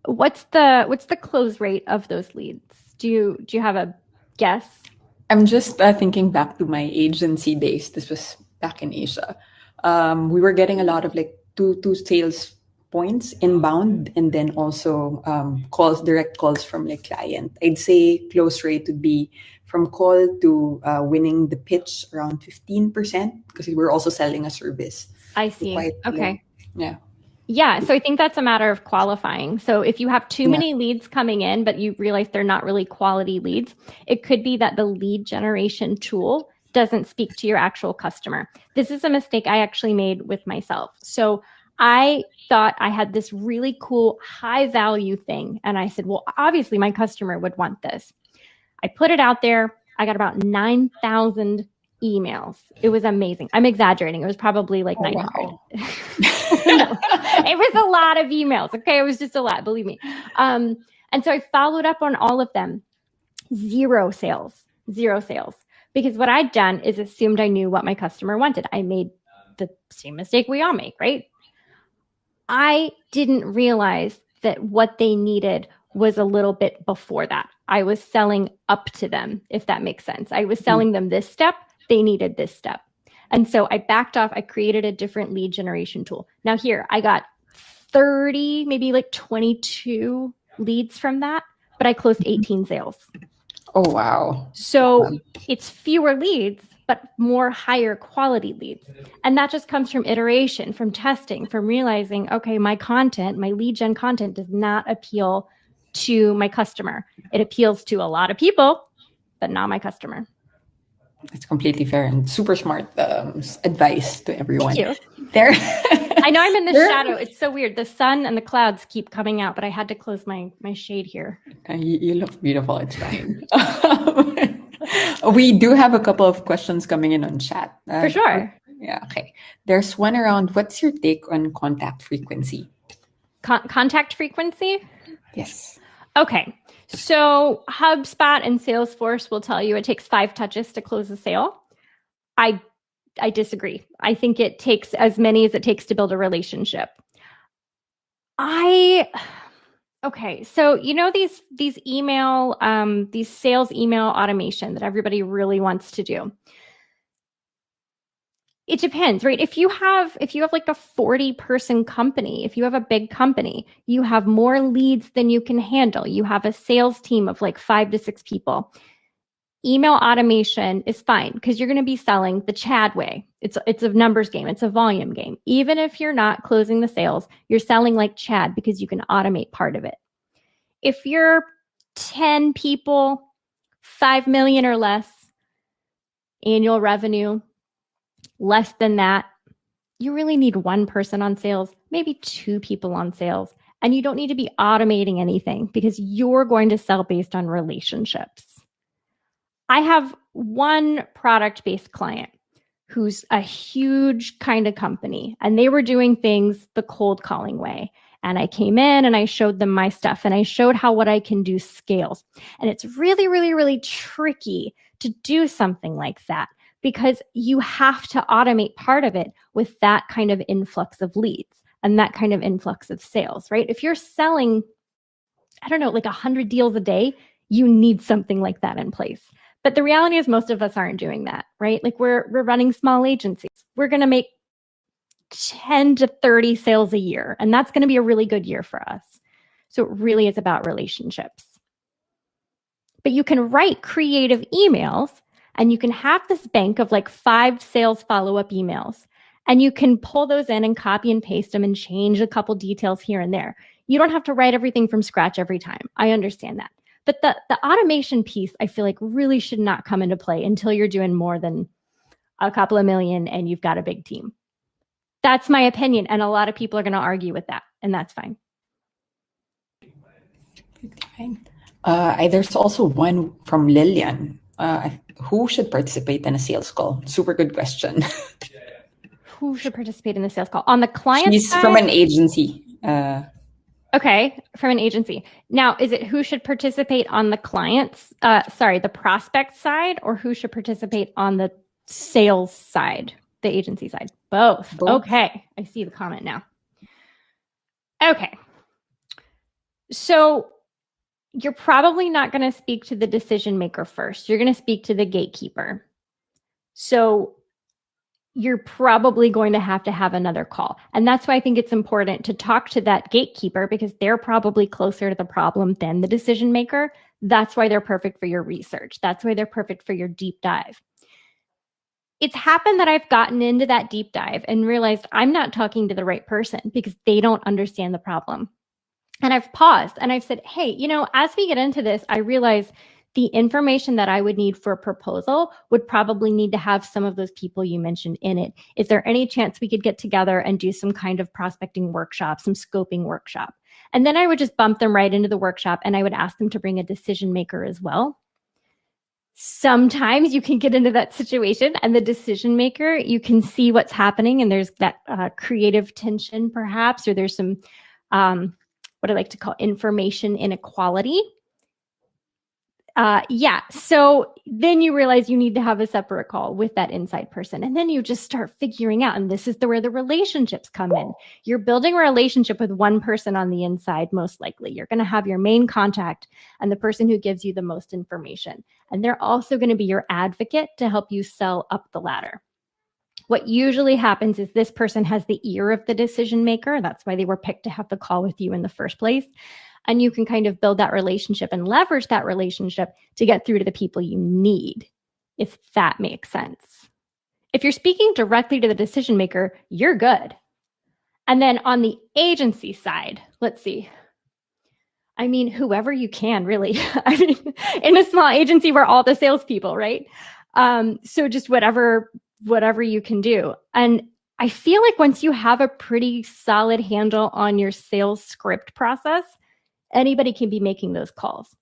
what's the close rate of those leads? Do you have a guess? I'm just thinking back to my agency days. This was back in Asia. We were getting a lot of like two sales points inbound, and then also direct calls from like client. I'd say close rate would be from call to winning the pitch around 15%, because we're also selling a service. I see. Okay. Yeah. Yeah. So I think that's a matter of qualifying. So if you have too many leads coming in, but you realize they're not really quality leads, it could be that the lead generation tool doesn't speak to your actual customer. This is a mistake I actually made with myself. So I thought I had this really cool high value thing. And I said, well, obviously my customer would want this. I put it out there. I got about 9,000 emails. It was amazing. I'm exaggerating. It was probably like 900. Wow. No, it was a lot of emails. Okay. It was just a lot, believe me. And so I followed up on all of them. Zero sales. Because what I'd done is assumed I knew what my customer wanted. I made the same mistake we all make, right? I didn't realize that what they needed was a little bit before that. I was selling up to them, if that makes sense. I was selling them this step. They needed this step. And so I backed off. I created a different lead generation tool. Now here, I got 30, maybe like 22 leads from that, but I closed 18 sales. Oh, wow. So it's fewer leads, but more higher quality leads. And that just comes from iteration, from testing, from realizing, okay, my lead gen content does not appeal to my customer. It appeals to a lot of people, but not my customer. It's completely fair and super smart advice to everyone. Thank you. There. I know I'm in the shadow. It's so weird. The sun and the clouds keep coming out, but I had to close my shade here. You look beautiful. It's fine. We do have a couple of questions coming in on chat. For sure. Yeah. Okay. There's one around, what's your take on contact frequency? Contact frequency? Yes. Okay. So HubSpot and Salesforce will tell you it takes 5 touches to close a sale. I disagree. I think it takes as many as it takes to build a relationship. Okay. So, you know, these sales email automation that everybody really wants to do. It depends, right? If you have like a 40-person company, if you have a big company, you have more leads than you can handle. You have a sales team of like 5 to 6 people. Email automation is fine because you're going to be selling the Chad way. It's a numbers game. It's a volume game. Even if you're not closing the sales, you're selling like Chad because you can automate part of it. If you're 10 people, 5 million or less annual revenue, less than that, you really need 1 person on sales, maybe 2 people on sales. And you don't need to be automating anything because you're going to sell based on relationships. I have one product-based client who's a huge kind of company, and they were doing things the cold calling way. And I came in and I showed them my stuff, and I showed how what I can do scales. And it's really, really, really tricky to do something like that because you have to automate part of it with that kind of influx of leads and that kind of influx of sales, right? If you're selling, I don't know, like 100 deals a day, you need something like that in place. But the reality is most of us aren't doing that, right? Like we're running small agencies. We're going to make 10 to 30 sales a year, and that's going to be a really good year for us. So it really is about relationships. But you can write creative emails, and you can have this bank of like 5 sales follow-up emails, and you can pull those in and copy and paste them and change a couple details here and there. You don't have to write everything from scratch every time. I understand that. But the automation piece, I feel like really should not come into play until you're doing more than a couple of million and you've got a big team. That's my opinion. And a lot of people are going to argue with that. And that's fine. There's also one from Lillian. Who should participate in a sales call? Super good question. Who should participate in the sales call? On the client She's side? from an agency. Okay, from an agency. Now, is it who should participate on the the prospect side, or who should participate on the sales side, the agency side? Both. Okay, I see the comment now. Okay. So you're probably not going to speak to the decision maker first. You're going to speak to the gatekeeper. So you're probably going to have another call. And that's why I think it's important to talk to that gatekeeper, because they're probably closer to the problem than the decision maker. That's why they're perfect for your research. That's why they're perfect for your deep dive. It's happened that I've gotten into that deep dive and realized I'm not talking to the right person because they don't understand the problem. And I've paused and I've said, hey, as we get into this, I realize the information that I would need for a proposal would probably need to have some of those people you mentioned in it. Is there any chance we could get together and do some kind of prospecting workshop, some scoping workshop? And then I would just bump them right into the workshop and I would ask them to bring a decision maker as well. Sometimes you can get into that situation and the decision maker, you can see what's happening and there's that creative tension perhaps, or there's some, what I like to call information inequality. So then you realize you need to have a separate call with that inside person. And then you just start figuring out, and this is where the relationships come in. You're building a relationship with one person on the inside, most likely. You're going to have your main contact and the person who gives you the most information. And they're also going to be your advocate to help you sell up the ladder. What usually happens is this person has the ear of the decision maker. That's why they were picked to have the call with you in the first place. And you can kind of build that relationship and leverage that relationship to get through to the people you need, if that makes sense. If you're speaking directly to the decision maker, you're good. And then on the agency side, let's see. I mean, whoever you can, really. I mean, in a small agency, we're all the salespeople, right? So just whatever you can do. And I feel like once you have a pretty solid handle on your sales script process, anybody can be making those calls.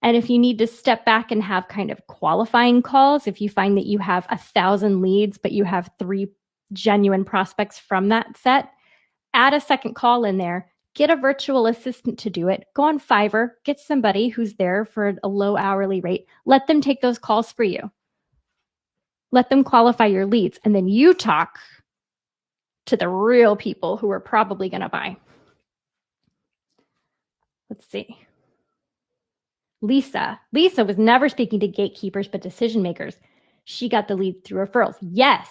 And if you need to step back and have kind of qualifying calls, if you find that you have 1,000 leads, but you have 3 genuine prospects from that set, add a second call in there, get a virtual assistant to do it, go on Fiverr, get somebody who's there for a low hourly rate, let them take those calls for you. Let them qualify your leads, and then you talk to the real people who are probably going to buy. Let's see. Lisa was never speaking to gatekeepers, but decision makers. She got the leads through referrals. Yes,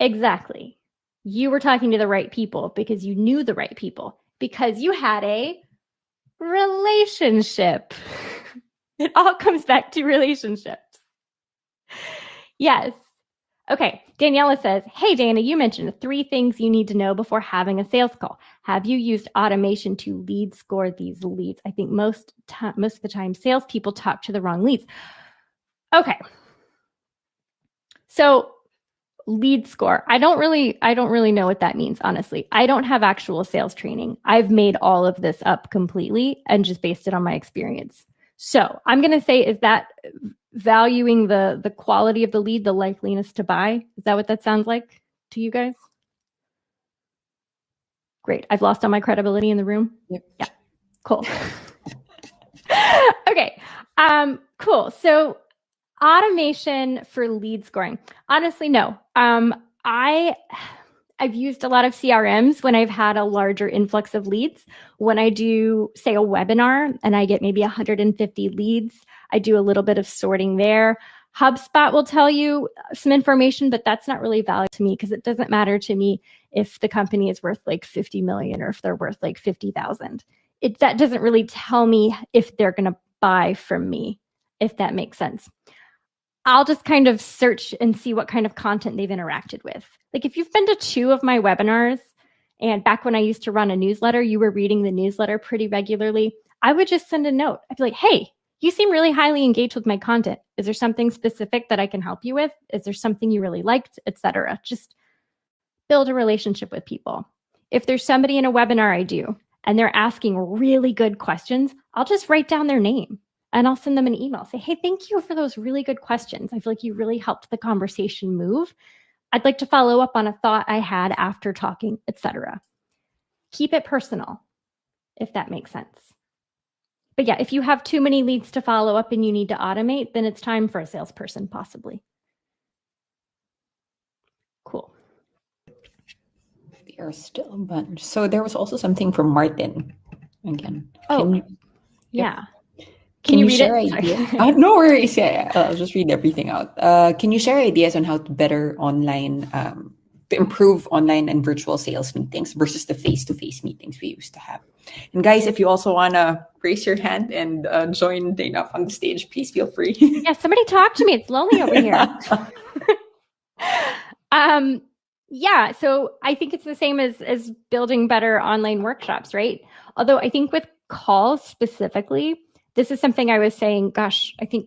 exactly. You were talking to the right people because you knew the right people, because you had a relationship. It all comes back to relationships. Yes. Okay, Daniela says, hey, Dana, you mentioned 3 things you need to know before having a sales call. Have you used automation to lead score these leads? I think most of the time, salespeople talk to the wrong leads. Okay. So lead score. I don't really know what that means, honestly. I don't have actual sales training. I've made all of this up completely and just based it on my experience. So I'm going to say, is that valuing the quality of the lead, the likeliness to buy. Is that what that sounds like to you guys? Great. I've lost all my credibility in the room. Yep. Yeah. Cool. Okay. Cool. So automation for lead scoring. Honestly, no. I've used a lot of CRMs when I've had a larger influx of leads. When I do, say, a webinar and I get maybe 150 leads, I do a little bit of sorting there. HubSpot will tell you some information, but that's not really valuable to me because it doesn't matter to me if the company is worth like 50 million or if they're worth like 50,000. That doesn't really tell me if they're going to buy from me, if that makes sense. I'll just kind of search and see what kind of content they've interacted with. Like if you've been to 2 of my webinars, and back when I used to run a newsletter, you were reading the newsletter pretty regularly, I would just send a note. I'd be like, hey, you seem really highly engaged with my content. Is there something specific that I can help you with? Is there something you really liked, etc.? Just build a relationship with people. If there's somebody in a webinar I do, and they're asking really good questions, I'll just write down their name. And I'll send them an email. Say, hey, thank you for those really good questions. I feel like you really helped the conversation move. I'd like to follow up on a thought I had after talking, etc. Keep it personal, if that makes sense. But yeah, if you have too many leads to follow up and you need to automate, then it's time for a salesperson, possibly. Cool. There are still a bunch. So there was also something from Martin. Again. Yeah. Can you read share it? ideas? No worries. Yeah, I'll just read everything out. Can you share ideas on how to better to improve online and virtual sales meetings versus the face-to-face meetings we used to have? And guys, if you also want to raise your hand and join Dana on the stage, please feel free. Yeah, somebody talk to me. It's lonely over here. Yeah, so I think it's the same as building better online workshops, right? Although I think with calls specifically, this is something I was saying, I think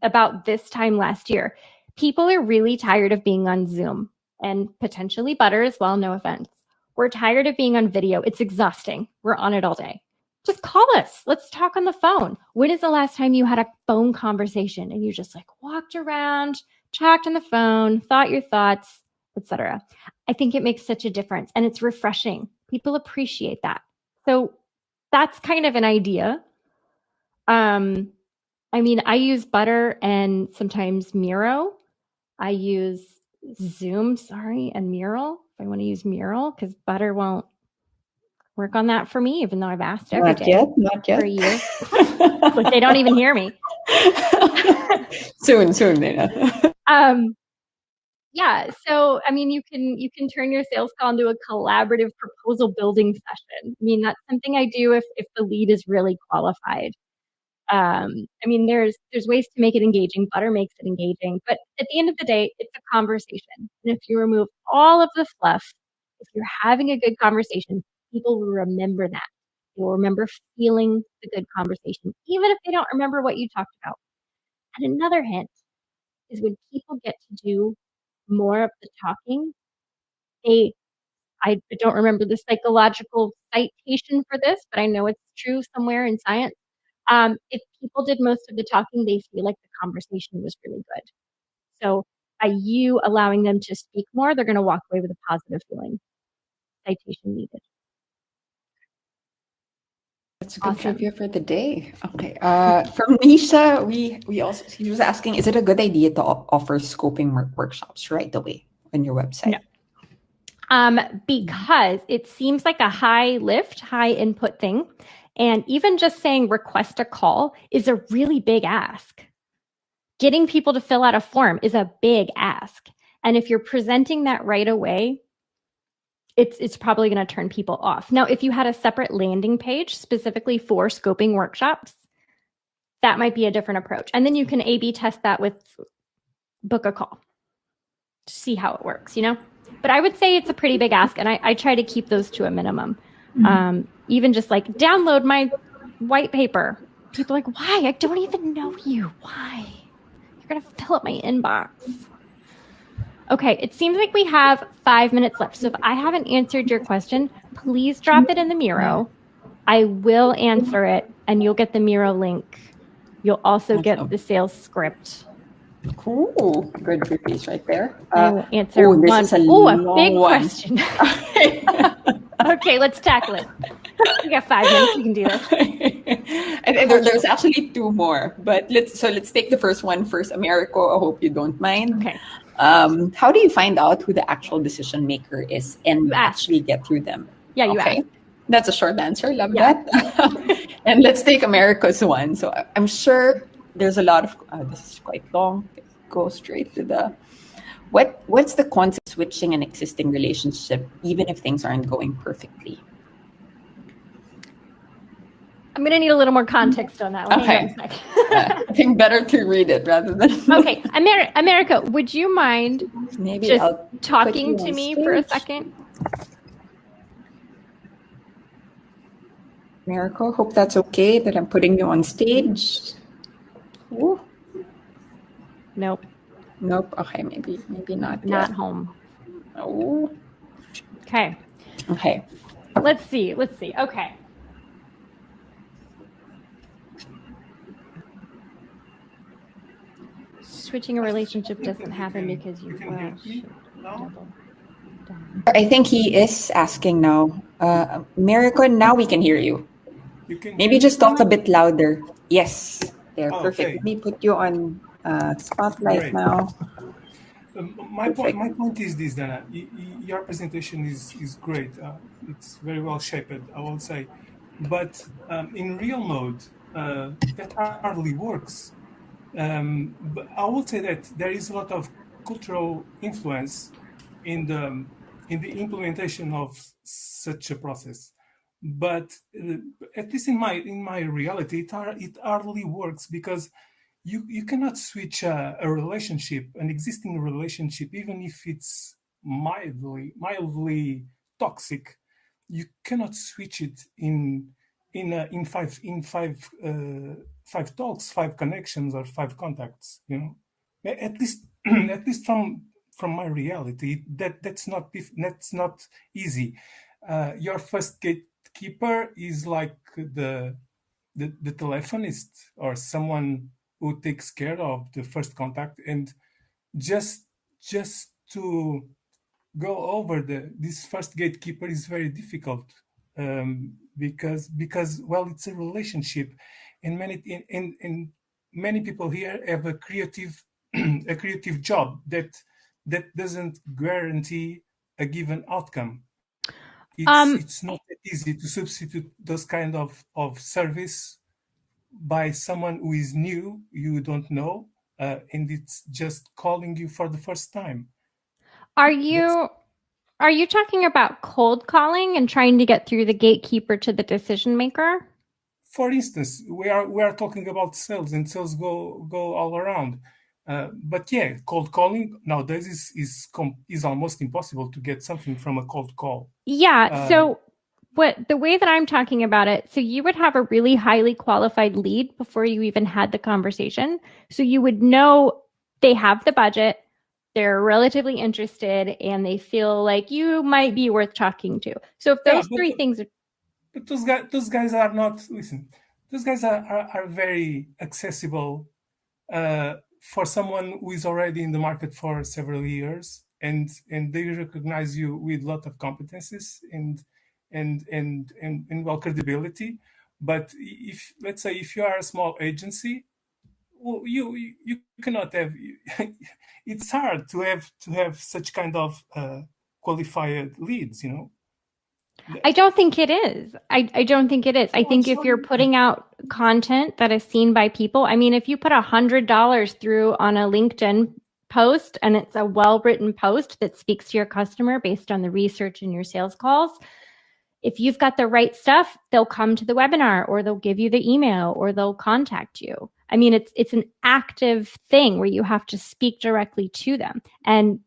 about this time last year. People are really tired of being on Zoom and potentially Butter as well, no offense. We're tired of being on video. It's exhausting. We're on it all day. Just call us. Let's talk on the phone. When is the last time you had a phone conversation and you just like walked around, talked on the phone, thought your thoughts, etc.? I think it makes such a difference and it's refreshing. People appreciate that. So that's kind of an idea. I mean, I use Butter and sometimes Miro. I use Zoom, and Mural. If I want to use Mural, because Butter won't work on that for me, even though I've asked every day not yet. for a year. Like they don't even hear me. Soon, Dana. Yeah. So, I mean, you can turn your sales call into a collaborative proposal building session. I mean, that's something I do if the lead is really qualified. I mean, there's ways to make it engaging. Butter makes it engaging, but at the end of the day, it's a conversation. And if you remove all of the fluff, if you're having a good conversation, people will remember that. They will remember feeling the good conversation, even if they don't remember what you talked about. And another hint is when people get to do more of the talking, I don't remember the psychological citation for this, but I know it's true somewhere in science. If people did most of the talking, they feel like the conversation was really good. So by you allowing them to speak more, they're going to walk away with a positive feeling. Citation needed. That's a good trivia for the day. Okay. From Nisha, she was asking, is it a good idea to offer scoping workshops right away on your website? No. Because it seems like a high lift, high input thing. And even just saying request a call is a really big ask. Getting people to fill out a form is a big ask. And if you're presenting that right away, it's probably going to turn people off. Now, if you had a separate landing page specifically for scoping workshops, that might be a different approach. And then you can A/B test that with book a call to see how it works, But I would say it's a pretty big ask, and I try to keep those to a minimum. Even just like download my white paper. People are like, why? I don't even know you. Why? You're going to fill up my inbox. Okay, it seems like we have 5 minutes left. So if I haven't answered your question, please drop it in the Miro. I will answer it, and you'll get the Miro link You'll also get the sales script. Cool. Good piece right there. I will answer this one. is a A long big one. question. Okay, let's tackle it. We got 5 minutes. We can do this. And there's actually 2 more, but let's take the first one first. Americo, I hope you don't mind. Okay. How do you find out who the actual decision maker is and actually get through them? Yeah, you okay. ask. That's a short answer. Love that. And let's take America's one. So I'm sure there's a lot of. This is quite long. Go straight to the. What's the concept of switching an existing relationship, even if things aren't going perfectly? I'm going to need a little more context on that one. Okay. I think better to read it rather than. Okay, America, would you mind maybe just I'll talking to me for a second? America, hope that's okay that I'm putting you on stage. Ooh. Nope. Okay, maybe not. Not home. Oh. Okay. Let's see. Okay. Switching a relationship doesn't happen because you I think he is asking now. America, now we can hear you. Maybe just talk a bit louder. Yes. There, perfect. Let me put you on spotlight now. My point is this, Dana. Your presentation is great. It's very well shaped, I will say. But in real mode, that hardly works. But I would say that there is a lot of cultural influence in the implementation of such a process. But at least in my reality, it hardly works because you cannot switch a relationship, an existing relationship, even if it's mildly toxic. You cannot switch it in 5 talks, 5 connections, or 5 contacts. At least from my reality, that's not easy. Your first gatekeeper is like the telephonist or someone who takes care of the first contact, and just to go over this first gatekeeper is very difficult, because well, it's a relationship, and many people here have a creative job that doesn't guarantee a given outcome. It's not that easy to substitute those kind of service by someone who is new, you don't know, and it's just calling you for the first time. Are you talking about cold calling and trying to get through the gatekeeper to the decision maker? For instance, we are talking about sales, and sales go all around. But yeah, cold calling nowadays is almost impossible to get something from a cold call. Yeah. So the way that I'm talking about it, so you would have a really highly qualified lead before you even had the conversation. So you would know they have the budget, they're relatively interested, and they feel like you might be worth talking to. So if those 3 things are... But those guys are not, listen, those guys are very accessible for someone who is already in the market for several years, and they recognize you with a lot of competencies and well, credibility. But if, let's say, if you are a small agency, well, you cannot have. It's hard to have such kind of qualified leads, I don't think it is. I don't think it is. I think if you're putting out content that is seen by people, I mean, if you put $100 through on a LinkedIn post and it's a well-written post that speaks to your customer based on the research in your sales calls, if you've got the right stuff, they'll come to the webinar, or they'll give you the email, or they'll contact you. I mean, it's an active thing where you have to speak directly to them. And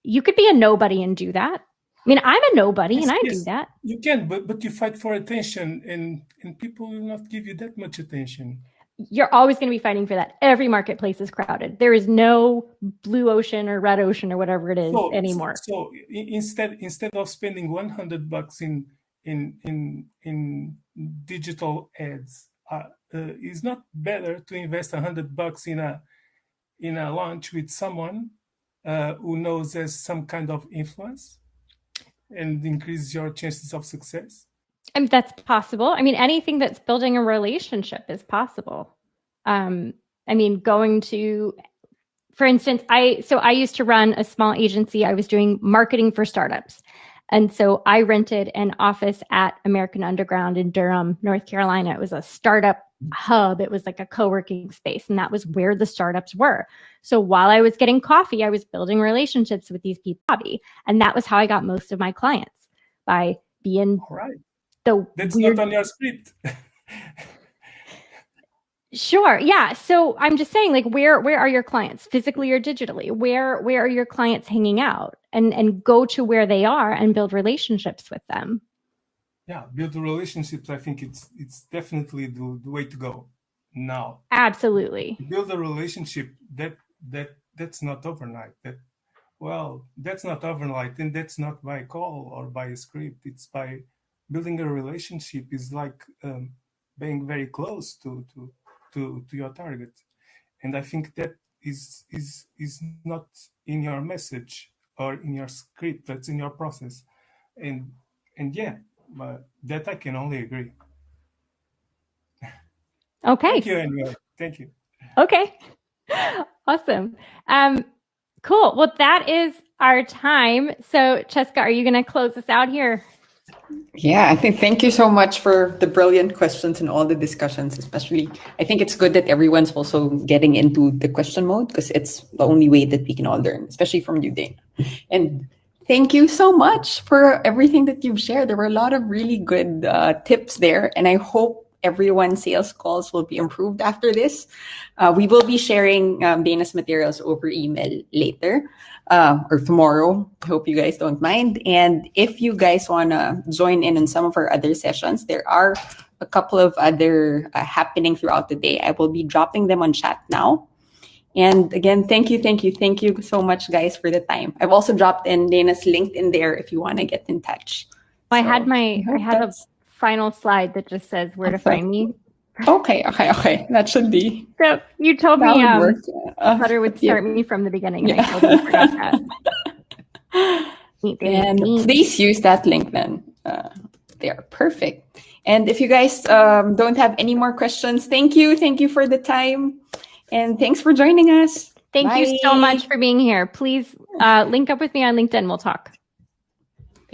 you could be a nobody and do that. I mean, I'm a nobody, and I do that. You can, but you fight for attention, and people will not give you that much attention. You're always going to be fighting for that. Every marketplace is crowded. There is no blue ocean or red ocean or whatever it is anymore. So instead of spending $100 in digital ads, is not better to invest $100 in a launch with someone who knows there's some kind of influence and increase your chances of success? And that's possible. I mean, anything that's building a relationship is possible. I mean, going to, for instance, I used to run a small agency. I was doing marketing for startups. And so I rented an office at American Underground in Durham, North Carolina. It was a startup hub. It was like a co-working space. And that was where the startups were. So while I was getting coffee, I was building relationships with these people. And that was how I got most of my clients, by being All right. That's not on your script. Sure. Yeah. So I'm just saying, like, where are your clients, physically or digitally? Where are your clients hanging out? And go to where they are and build relationships with them. Yeah, build relationships. I think it's definitely the way to go now. Absolutely. Build a relationship that's not overnight. That's not overnight, and that's not by call or by a script. It's by building a relationship. Is like being very close to your target, and I think that is not in your message or in your script. That's in your process, and yeah, but that I can only agree. Okay. Thank you anyway. Thank you. Okay. Awesome. Cool. Well, that is our time. So, Cheska, are you going to close us out here? Yeah, I think thank you so much for the brilliant questions and all the discussions, especially. I think it's good that everyone's also getting into the question mode, because it's the only way that we can all learn, especially from you, Dana. And thank you so much for everything that you've shared. There were a lot of really good tips there, and I hope everyone's sales calls will be improved after this. We will be sharing Dana's materials over email later. Or tomorrow. I hope you guys don't mind. And if you guys want to join in on some of our other sessions, there are a couple of other happening throughout the day. I will be dropping them on chat now. And again, thank you so much, guys, for the time. I've also dropped in Dana's LinkedIn there if you want to get in touch. I have a final slide that just says where to find me. Okay. That should be. So you told me Butter would start me from the beginning. Yeah. And I totally forgot that. And please use that link then. They are perfect. And if you guys don't have any more questions, thank you for the time. And thanks for joining us. Thank you so much for being here. Please link up with me on LinkedIn. We'll talk.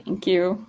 Thank you.